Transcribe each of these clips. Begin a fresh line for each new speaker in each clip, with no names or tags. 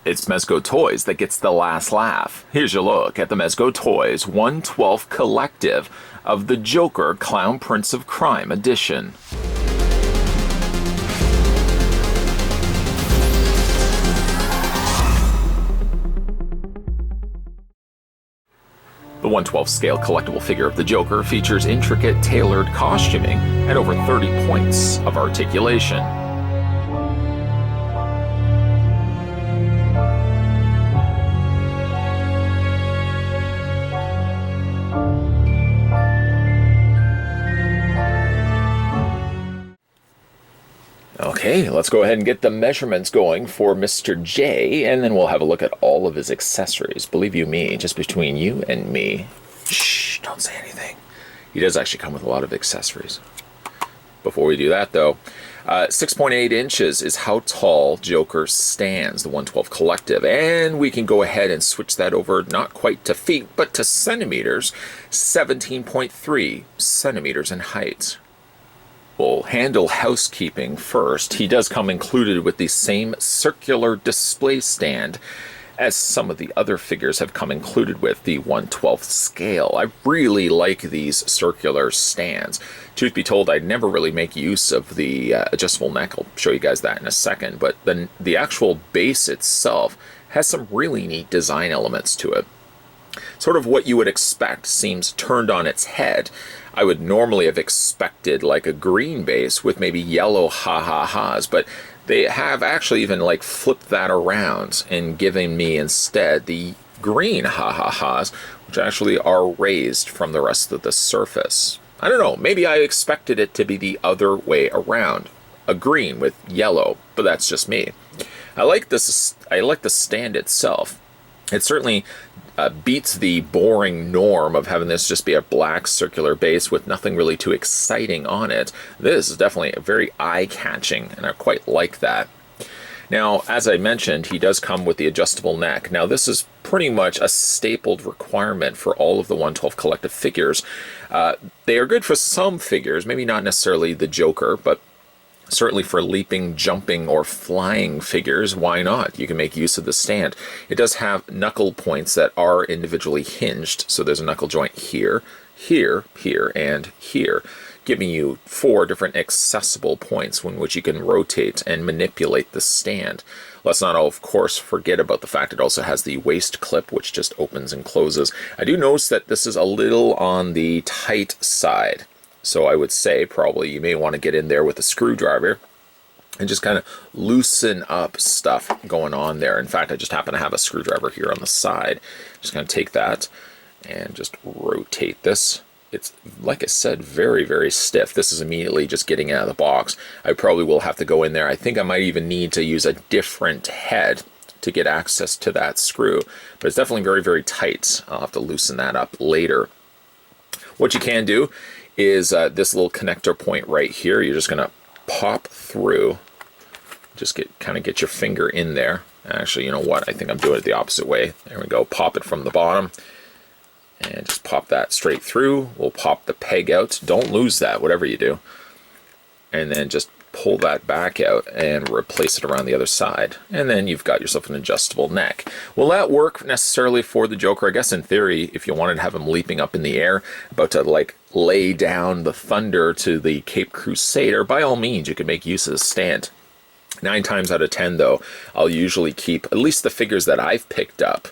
It's Mezco Toyz that gets the last laugh. Here's your look at the Mezco Toyz 1/12 Collective of the Joker Clown Prince of Crime edition. The 1/12 scale collectible figure of the Joker features intricate, tailored costuming and over 30 points of articulation. Okay, let's go ahead and get the measurements going for Mr. J, and then we'll have a look at all of his accessories. Believe you me, just between you and me. Shh, don't say anything. He does actually come with a lot of accessories. Before we do that, though, 6.8 inches is how tall Joker stands, the 1/12 Collective, and we can go ahead and switch that over not quite to feet, but to centimeters, 17.3 centimeters in height. We'll handle housekeeping first. He does come included with the same circular display stand as some of the other figures have come included with the 1/12 scale. I really like these circular stands. Truth be told, I never really make use of the adjustable neck. I'll show you guys that in a second, but the actual base itself has some really neat design elements to it. Sort of what you would expect seems turned on its head. I would normally have expected like a green base with maybe yellow ha-ha-has, but they have actually even like flipped that around and given me instead the green ha-ha-has, which actually are raised from the rest of the surface. I don't know, maybe I expected it to be the other way around, a green with yellow, but that's just me. I like this. I like the stand itself. It certainly beats the boring norm of having this just be a black circular base with nothing really too exciting on it. This is definitely very eye-catching, and I quite like that. Now, as I mentioned, he does come with the adjustable neck. Now, this is pretty much a stapled requirement for all of the 1/12 Collective figures. They are good for some figures, maybe not necessarily the Joker, but certainly for leaping, jumping, or flying figures, why not? You can make use of the stand. It does have knuckle points that are individually hinged, so there's a knuckle joint here, here, here, and here, giving you 4 different accessible points in which you can rotate and manipulate the stand. Let's not, of course, forget about the fact it also has the waist clip, which just opens and closes. I do notice that this is a little on the tight side. So I would say probably you may want to get in there with a screwdriver and just kind of loosen up stuff going on there. In fact, I just happen to have a screwdriver here on the side. Just going to take that and just rotate this. It's, like I said, very, very stiff. This is immediately just getting out of the box. I probably will have to go in there. I think I might even need to use a different head to get access to that screw. But it's definitely very, very tight. I'll have to loosen that up later. What you can do is this little connector point right here. You're just going to pop through. Just kind of get your finger in there. Actually, you know what? I think I'm doing it the opposite way. There we go. Pop it from the bottom. And just pop that straight through. We'll pop the peg out. Don't lose that, whatever you do. And then just pull that back out and replace it around the other side. And then you've got yourself an adjustable neck. Will that work necessarily for the Joker? I guess in theory, if you wanted to have him leaping up in the air, about to like lay down the thunder to the Cape Crusader, by all means, you could make use of the stand. 9 times out of 10, though, I'll usually keep at least the figures that I've picked up.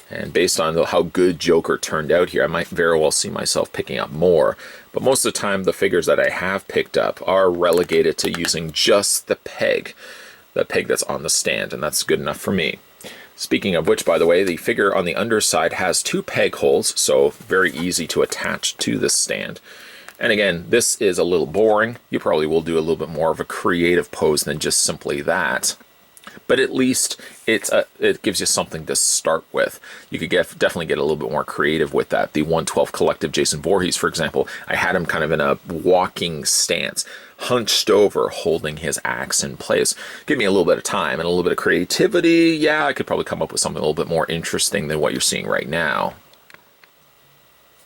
And based on how good Joker turned out here, I might very well see myself picking up more. But most of the time, the figures that I have picked up are relegated to using just the peg that's on the stand, and that's good enough for me. Speaking of which, by the way, the figure on the underside has 2 peg holes, so very easy to attach to the stand. And again, this is a little boring. You probably will do a little bit more of a creative pose than just simply that. But at least it gives you something to start with. You could definitely get a little bit more creative with that. The 1/12 Collective Jason Voorhees, for example, I had him kind of in a walking stance, hunched over, holding his axe in place. Give me a little bit of time and a little bit of creativity. Yeah, I could probably come up with something a little bit more interesting than what you're seeing right now.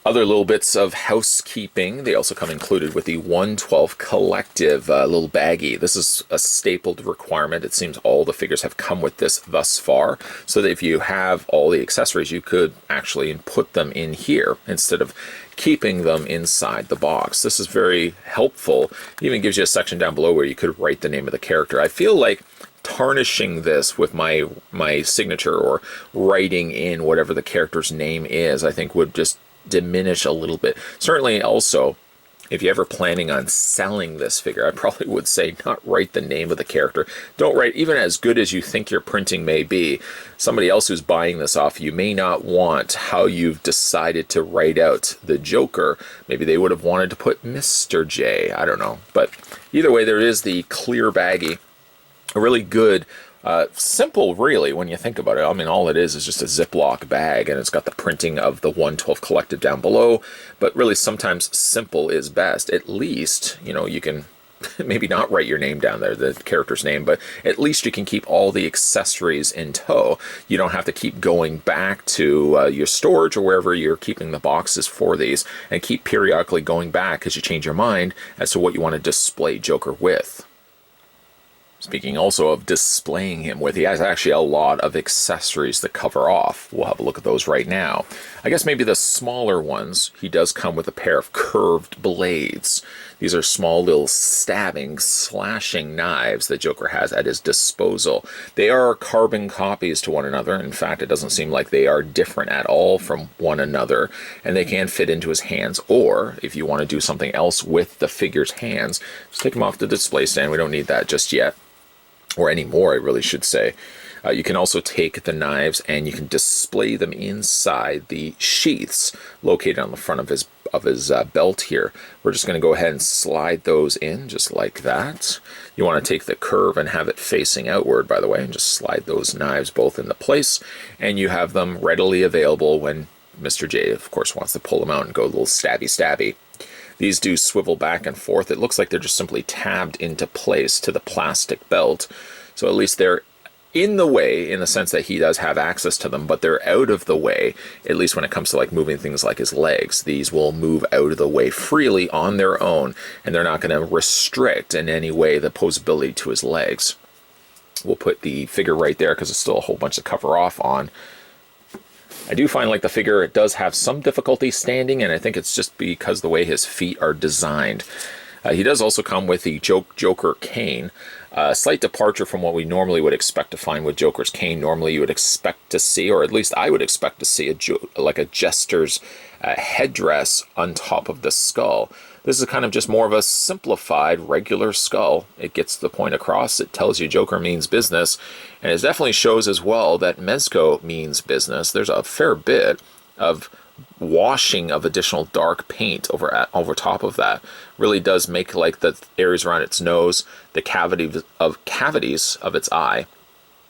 Other little bits of housekeeping, they also come included with the 112 collective little baggie. This is a stapled requirement. It seems all the figures have come with this thus far, so that if you have all the accessories, you could actually put them in here instead of keeping them inside the box. This is very helpful. It even gives you a section down below where you could write the name of the character. I feel like tarnishing this with my signature or writing in whatever the character's name is, I think would just diminish a little bit. Certainly also, if you're ever planning on selling this figure, I probably would say not write the name of the character. Don't write, even as good as you think your printing may be, somebody else who's buying this off you may not want how you've decided to write out the Joker. Maybe they would have wanted to put Mr. J. I don't know. But either way, there is the clear baggie. A really good, simple, really, when you think about it. I mean, all it is just a Ziploc bag, and it's got the printing of the 112 collective down below. But really, sometimes simple is best. At least, you know, you can maybe not write your name down there, the character's name, but at least you can keep all the accessories in tow. You don't have to keep going back to your storage or wherever you're keeping the boxes for these, and keep periodically going back as you change your mind as to what you want to display Joker with. Speaking also of displaying him with, he has actually a lot of accessories that cover off. We'll have a look at those right now. I guess maybe the smaller ones, he does come with a pair of curved blades. These are small little stabbing, slashing knives that Joker has at his disposal. They are carbon copies to one another. In fact, it doesn't seem like they are different at all from one another. And they can fit into his hands. Or, if you want to do something else with the figure's hands, just take them off the display stand. We don't need that just yet. Or anymore, I really should say. You can also take the knives and you can display them inside the sheaths located on the front of his belt here. We're just going to go ahead and slide those in just like that. You want to take the curve and have it facing outward, by the way, and just slide those knives both into place, and you have them readily available when Mr. J, of course, wants to pull them out and go a little stabby. These do swivel back and forth. It looks like they're just simply tabbed into place to the plastic belt. So at least they're in the way in the sense that he does have access to them, but they're out of the way, at least when it comes to like moving things like his legs. These will move out of the way freely on their own, and they're not going to restrict in any way the poseability to his legs. We'll put the figure right there because there's still a whole bunch to cover off on. I do find like the figure, it does have some difficulty standing, and I think it's just because the way his feet are designed. He does also come with the Joker cane. A slight departure from what we normally would expect to find with Joker's cane. Normally you would expect to see, or at least I would expect to see, like a jester's headdress on top of the skull. This is kind of just more of a simplified regular skull. It gets the point across. It tells you Joker means business. And it definitely shows as well that Mezco means business. There's a fair bit of washing of additional dark paint over top of that. Really does make like the areas around its nose, the cavities of its eye,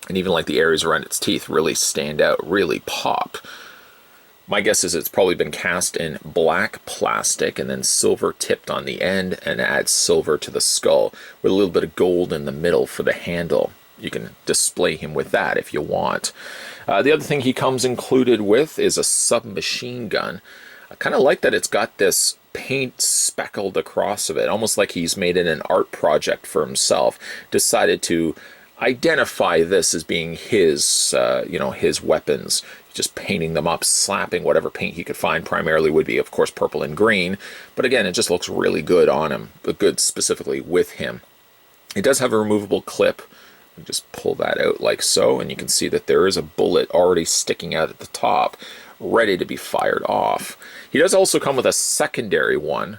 and even like the areas around its teeth really stand out, really pop. My guess is it's probably been cast in black plastic and then silver tipped on the end, and adds silver to the skull with a little bit of gold in the middle for the handle. You can display him with that if you want. The other thing he comes included with is a submachine gun. I kind of like that it's got this paint speckled across of it, almost like he's made it an art project for himself. Decided to identify this as being his, his weapons. Just painting them up, slapping whatever paint he could find. Primarily would be, of course, purple and green. But again, it just looks really good on him, but good specifically with him. It does have a removable clip. You just pull that out like so, and you can see that there is a bullet already sticking out at the top, ready to be fired off. He does also come with a secondary one,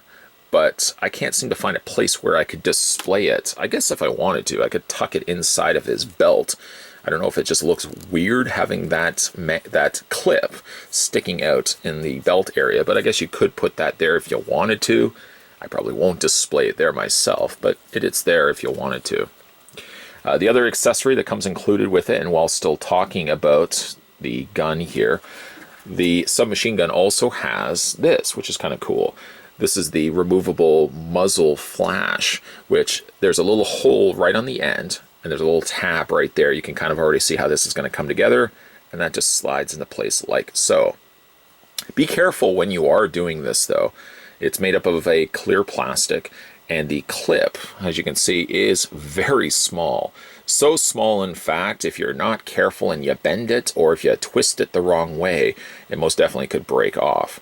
but I can't seem to find a place where I could display it. I guess if I wanted to, I could tuck it inside of his belt. I don't know if it just looks weird having that clip sticking out in the belt area, but I guess you could put that there if you wanted to. I probably won't display it there myself, but it's there if you wanted to. The other accessory that comes included with it, and while still talking about the gun here, the submachine gun also has this, which is kind of cool. This is the removable muzzle flash, which there's a little hole right on the end, and there's a little tab right there. You can kind of already see how this is going to come together, and that just slides into place like so. Be careful when you are doing this, though. It's made up of a clear plastic, and the clip, as you can see, is very small. So small, in fact, if you're not careful and you bend it, or if you twist it the wrong way, it most definitely could break off.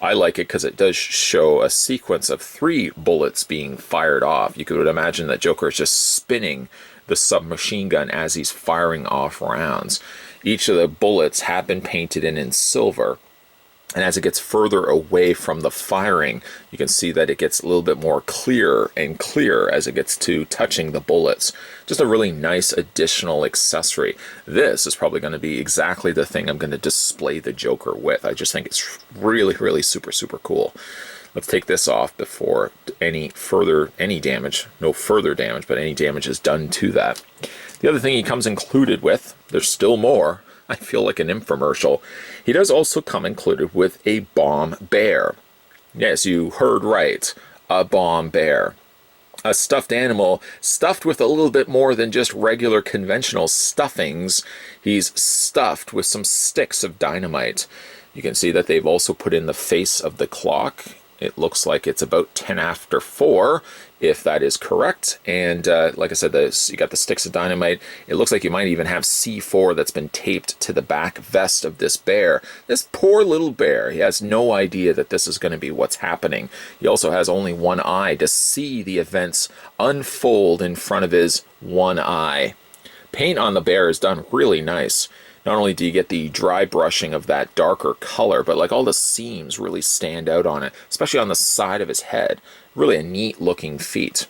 I like it because it does show a sequence of 3 bullets being fired off. You could imagine that Joker is just spinning the submachine gun as he's firing off rounds. Each of the bullets have been painted in silver. And as it gets further away from the firing, you can see that it gets a little bit more clear and clear as it gets to touching the bullets. Just a really nice additional accessory. This is probably going to be exactly the thing I'm going to display the Joker with. I just think it's really, really super, super cool. Let's take this off before any damage, no further damage, but any damage is done to that. The other thing he comes included with, there's still more. I feel like an infomercial. He does also come included with a bomb bear. Yes, you heard right. A bomb bear. A stuffed animal stuffed with a little bit more than just regular conventional stuffings. He's stuffed with some sticks of dynamite. You can see that they've also put in the face of the clock. It looks like it's about 10 after 4, if that is correct. And like I said, you got the sticks of dynamite. It looks like you might even have C4 that's been taped to the back vest of this bear. This poor little bear, he has no idea that this is going to be what's happening. He also has only one eye to see the events unfold in front of his one eye. Paint on the bear is done really nice. Not only do you get the dry brushing of that darker color, but like all the seams really stand out on it, especially on the side of his head. Really a neat looking feat.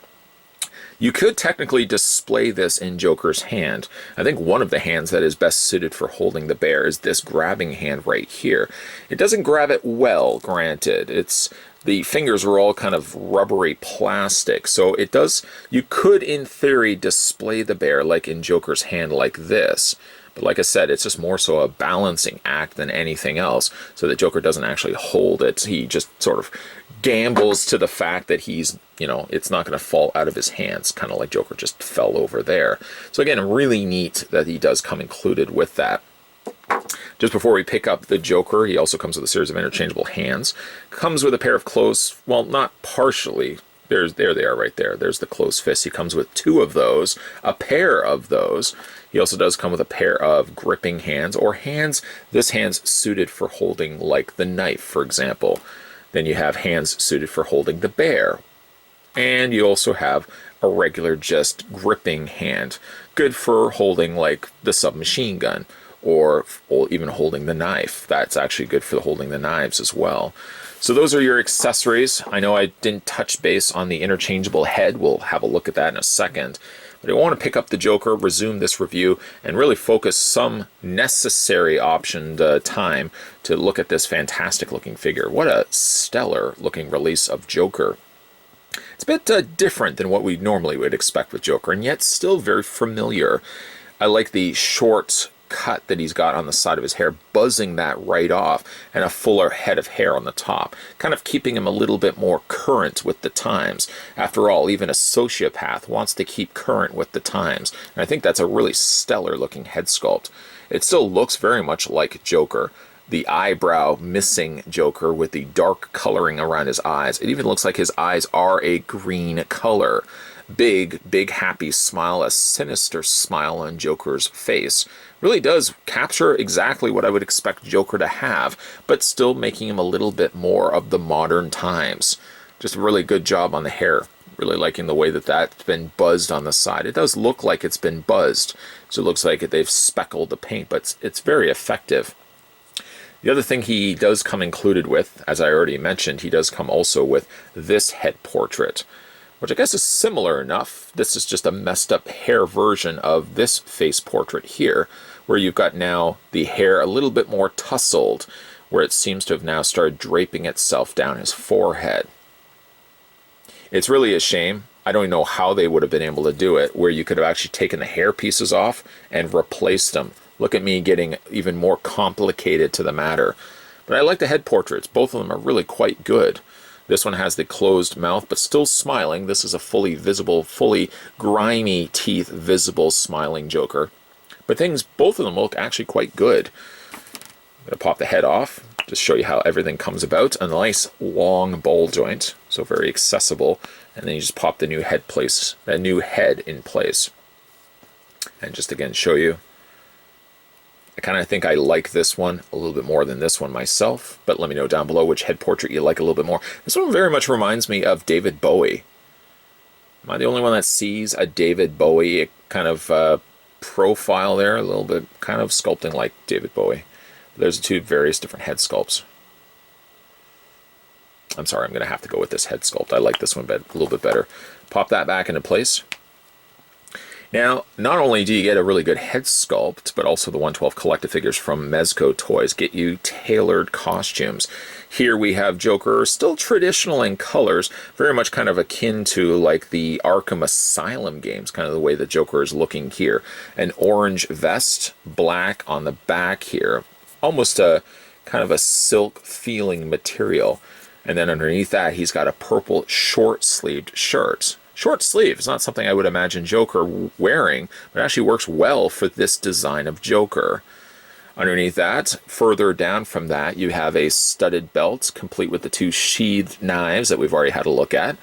You could technically display this in Joker's hand. I think one of the hands that is best suited for holding the bear is this grabbing hand right here. It doesn't grab it well, granted. The fingers are all kind of rubbery plastic, so you could in theory display the bear like in Joker's hand like this. But like I said, it's just more so a balancing act than anything else, so that Joker doesn't actually hold it. He just sort of gambles to the fact that it's not going to fall out of his hands, kind of like Joker just fell over there. So again, really neat that he does come included with that. Just before we pick up the Joker, he also comes with a series of interchangeable hands. Comes with a pair of closed, well, not partially. There they are right there. There's the closed fist. He comes with 2 of those, a pair of those. He also does come with a pair of gripping hands, or hands, this hand's suited for holding like the knife, for example. Then you have hands suited for holding the bear. And you also have a regular just gripping hand, good for holding like the submachine gun, or even holding the knife. That's actually good for holding the knives as well. So those are your accessories. I know I didn't touch base on the interchangeable head. We'll have a look at that in a second. But I want to pick up the Joker, resume this review, and really focus some necessary optioned time to look at this fantastic looking figure. What a stellar looking release of Joker. It's a bit different than what we normally would expect with Joker, and yet still very familiar. I like the short cut that he's got on the side of his hair, buzzing that right off, and a fuller head of hair on the top, kind of keeping him a little bit more current with the times. After all, even a sociopath wants to keep current with the times, and I think that's a really stellar looking head sculpt. It still looks very much like Joker. The eyebrow missing Joker with the dark coloring around his eyes. It even looks like his eyes are a green color. Big happy smile, a sinister smile on Joker's face. Really does capture exactly what I would expect Joker to have, but still making him a little bit more of the modern times. Just a really good job on the hair. Really liking the way that that's been buzzed on the side. It does look like it's been buzzed, so it looks like they've speckled the paint, but it's very effective. The other thing he does come included with, as I already mentioned, he does come also with this head portrait, which I guess is similar enough. This is just a messed up hair version of this face portrait here, where you've got now the hair a little bit more tousled, where it seems to have now started draping itself down his forehead. It's really a shame. I don't even know how they would have been able to do it, where you could have actually taken the hair pieces off and replaced them. Look at me getting even more complicated to the matter. But I like the head portraits. Both of them are really quite good. This one has the closed mouth, but still smiling. This is a fully visible, fully grimy teeth, visible, smiling Joker. But both of them look actually quite good. I'm going to pop the head off. Just show you how everything comes about. A nice long ball joint, so very accessible. And then you just pop the new head in place. And just again show you. I kind of think I like this one a little bit more than this one myself, but let me know down below which head portrait you like a little bit more. This one very much reminds me of David Bowie. Am I the only one that sees a David Bowie kind of profile there? A little bit kind of sculpting like David Bowie. There's two various different head sculpts. I'm sorry, I'm going to have to go with this head sculpt. I like this one a little bit better. Pop that back into place. Now, not only do you get a really good head sculpt, but also the 112 collective figures from Mezco Toyz get you tailored costumes. Here we have Joker, still traditional in colors, very much kind of akin to like the Arkham Asylum games, kind of the way the Joker is looking here. An orange vest, black on the back here, almost a kind of a silk feeling material. And then underneath that, he's got a purple short-sleeved shirt. Short sleeve is not something I would imagine Joker wearing, but it actually works well for this design of Joker. Underneath that, further down from that, you have a studded belt, complete with the two sheathed knives that we've already had a look at,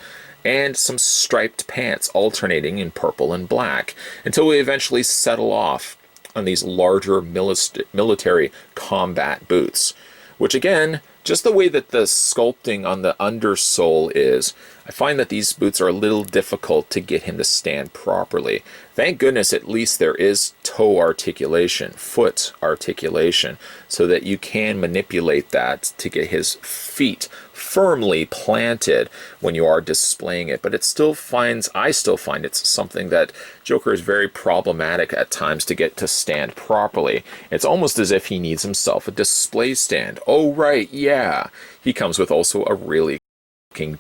and some striped pants alternating in purple and black, until we eventually settle off on these larger military combat boots, which again, just the way that the sculpting on the undersole is, I find that these boots are a little difficult to get him to stand properly. Thank goodness at least there is toe articulation, foot articulation, so that you can manipulate that to get his feet firmly planted when you are displaying it. But I still find it's something that Joker is very problematic at times to get to stand properly. It's almost as if he needs himself a display stand. Oh right, yeah. He comes with also a really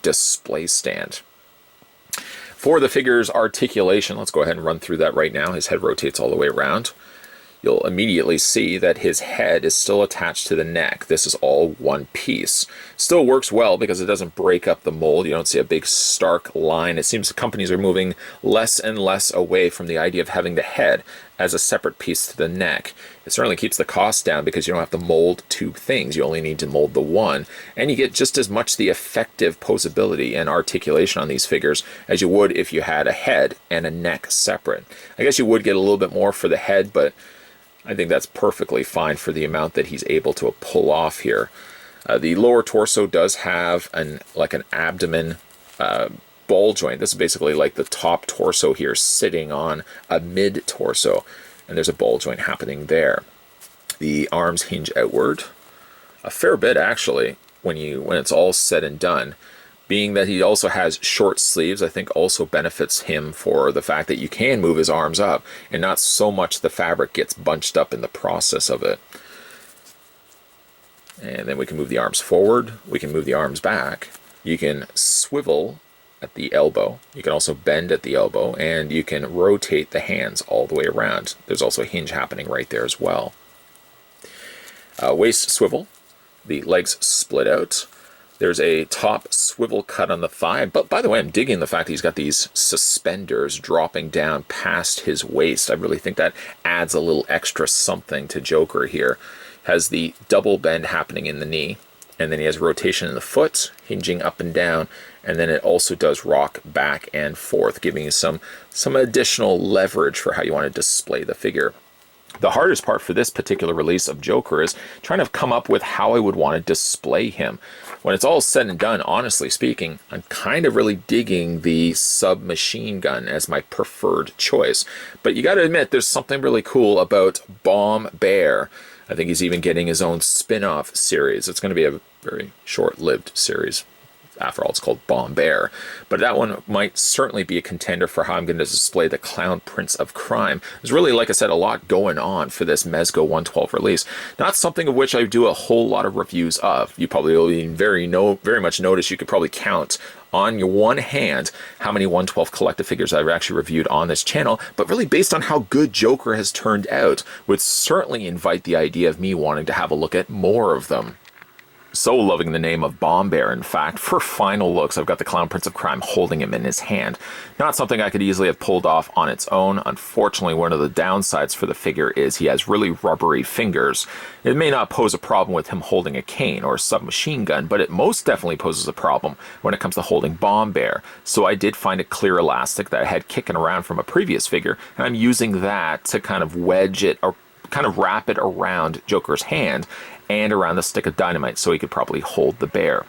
display stand. For the figure's articulation, let's go ahead and run through that right now. His head rotates all the way around. You'll immediately see that his head is still attached to the neck. This is all one piece. Still works well because it doesn't break up the mold. You don't see a big stark line. It seems companies are moving less and less away from the idea of having the head as a separate piece to the neck. It certainly keeps the cost down because you don't have to mold two things. You only need to mold the one. And you get just as much the effective poseability and articulation on these figures as you would if you had a head and a neck separate. I guess you would get a little bit more for the head, but I think that's perfectly fine for the amount that he's able to pull off here. The lower torso does have an abdomen ball joint. This is basically like the top torso here sitting on a mid torso, and there's a ball joint happening there. The arms hinge outward a fair bit actually when it's all said and done. Being that he also has short sleeves, I think also benefits him for the fact that you can move his arms up and not so much the fabric gets bunched up in the process of it. And then we can move the arms forward, we can move the arms back, you can swivel at the elbow, you can also bend at the elbow, and you can rotate the hands all the way around. There's also a hinge happening right there as well. Waist swivel, the legs split out. There's a top swivel cut on the thigh, but by the way, I'm digging the fact that he's got these suspenders dropping down past his waist. I really think that adds a little extra something to Joker here. Has the double bend happening in the knee, and then he has rotation in the foot, hinging up and down, and then it also does rock back and forth, giving you some additional leverage for how you want to display the figure. The hardest part for this particular release of Joker is trying to come up with how I would want to display him. When it's all said and done, honestly speaking, I'm kind of really digging the submachine gun as my preferred choice. But you got to admit, there's something really cool about Bomb Bear. I think he's even getting his own spin-off series. It's going to be a very short-lived series. After all, it's called Bomb Bear. But that one might certainly be a contender for how I'm going to display the Clown Prince of Crime. There's really, like I said, a lot going on for this Mezco 112 release. Not something of which I do a whole lot of reviews of. You probably will very much notice you could probably count on your one hand how many 112 collective figures I've actually reviewed on this channel, but really based on how good Joker has turned out, would certainly invite the idea of me wanting to have a look at more of them. So loving the name of Bomb Bear. In fact, for final looks, I've got the Clown Prince of Crime holding him in his hand. Not something I could easily have pulled off on its own. Unfortunately, one of the downsides for the figure is he has really rubbery fingers. It may not pose a problem with him holding a cane or a submachine gun, but it most definitely poses a problem when it comes to holding Bomb Bear. So I did find a clear elastic that I had kicking around from a previous figure, and I'm using that to kind of wedge it or kind of wrap it around Joker's hand and around the stick of dynamite so he could probably hold the bear.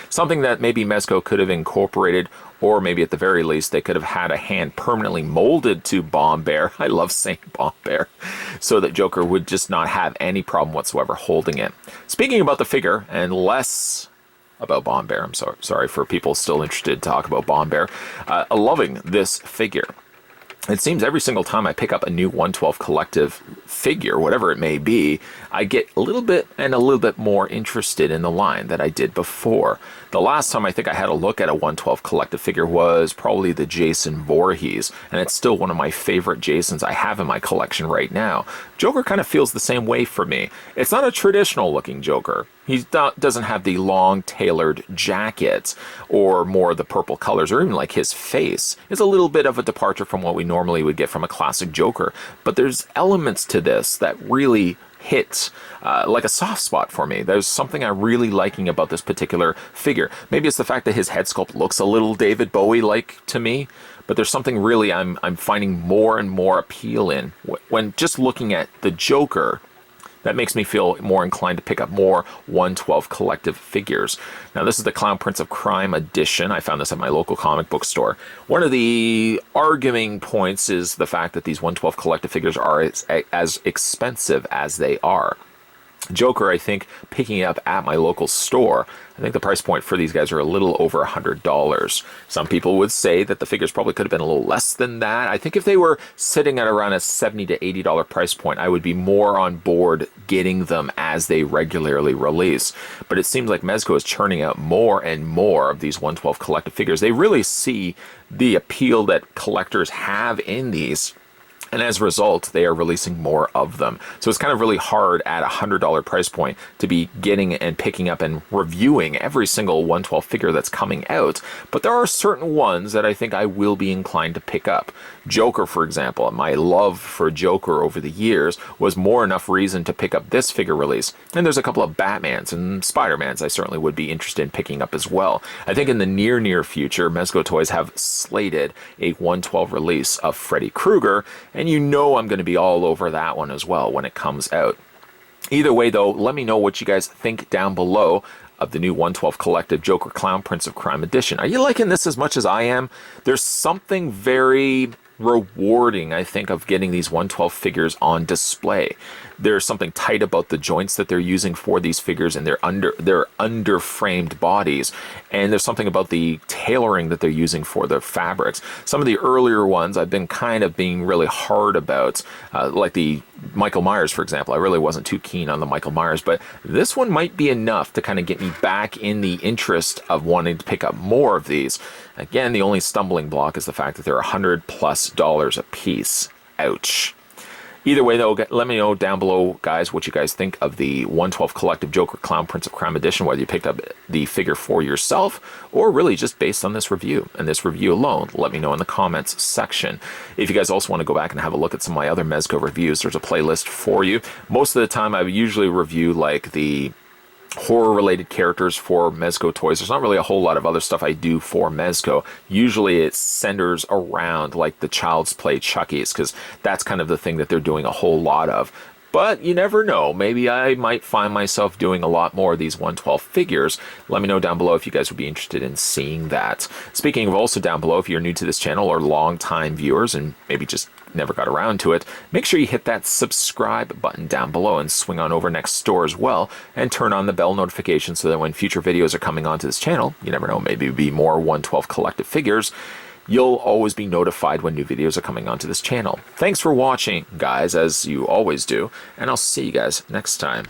Something that maybe Mezco could have incorporated, or maybe at the very least they could have had a hand permanently molded to Bomb Bear. I love saying Bomb Bear. So that Joker would just not have any problem whatsoever holding it. Speaking about the figure, and less about Bomb Bear, I'm sorry for people still interested to talk about Bomb Bear. Loving this figure. It seems every single time I pick up a new 112 collective figure, whatever it may be, I get a little bit more interested in the line that I did before. The last time I think I had a look at a 112 collective figure was probably the Jason Voorhees, and it's still one of my favorite Jasons I have in my collection right now. Joker kind of feels the same way for me. It's not a traditional looking Joker. He doesn't have the long tailored jacket or more of the purple colors, or even like his face is a little bit of a departure from what we normally would get from a classic Joker. But there's elements to this that really hit like a soft spot for me. There's something I'm really liking about this particular figure. Maybe it's the fact that his head sculpt looks a little David Bowie-like to me, but there's something really I'm finding more and more appeal in when just looking at the Joker. That makes me feel more inclined to pick up more 112 collective figures. Now, this is the Clown Prince of Crime edition. I found this at my local comic book store. One of the arguing points is the fact that these 112 collective figures are as expensive as they are. Joker, I think, picking it up at my local store, I think the price point for these guys are a little over $100. Some people would say that the figures probably could have been a little less than that. I think if they were sitting at around a $70 to $80 price point, I would be more on board getting them as they regularly release. But it seems like Mezco is churning out more and more of these 112 collective figures. They really see the appeal that collectors have in these, and as a result, they are releasing more of them. So it's kind of really hard at a $100 price point to be getting and picking up and reviewing every single 112 figure that's coming out. But there are certain ones that I think I will be inclined to pick up. Joker, for example, my love for Joker over the years was more enough reason to pick up this figure release. And there's a couple of Batmans and Spider-Mans I certainly would be interested in picking up as well. I think in the near future, Mezco Toyz have slated a 112 release of Freddy Krueger, and you know I'm going to be all over that one as well when it comes out. Either way, though, let me know what you guys think down below of the new 112 Collective Joker Clown Prince of Crime edition. Are you liking this as much as I am? There's something very rewarding, I think, of getting these 112 figures on display. There's something tight about the joints that they're using for these figures and their under framed bodies, and there's something about the tailoring that they're using for their fabrics. Some of the earlier ones I've been kind of being really hard about, like the Michael Myers, for example. I really wasn't too keen on the Michael Myers, but this one might be enough to kind of get me back in the interest of wanting to pick up more of these. Again, the only stumbling block is the fact that they're $100+ a piece. Ouch. Either way, though, let me know down below, guys, what you guys think of the 112 Collective Joker Clown Prince of Crime edition, whether you picked up the figure for yourself or really just based on this review and this review alone. Let me know in the comments section. If you guys also want to go back and have a look at some of my other Mezco reviews, there's a playlist for you. Most of the time, I usually review like the horror-related characters for Mezco Toyz. There's not really a whole lot of other stuff I do for Mezco. Usually it centers around like the Child's Play Chuckies, because that's kind of the thing that they're doing a whole lot of. But you never know. Maybe I might find myself doing a lot more of these 112 figures. Let me know down below if you guys would be interested in seeing that. Speaking of also down below, if you're new to this channel or long-time viewers and maybe just never got around to it, make sure you hit that subscribe button down below and swing on over next door as well and turn on the bell notification so that when future videos are coming onto this channel, you never know, maybe it'll be more 112 collective figures, you'll always be notified when new videos are coming onto this channel. Thanks for watching, guys, as you always do, and I'll see you guys next time.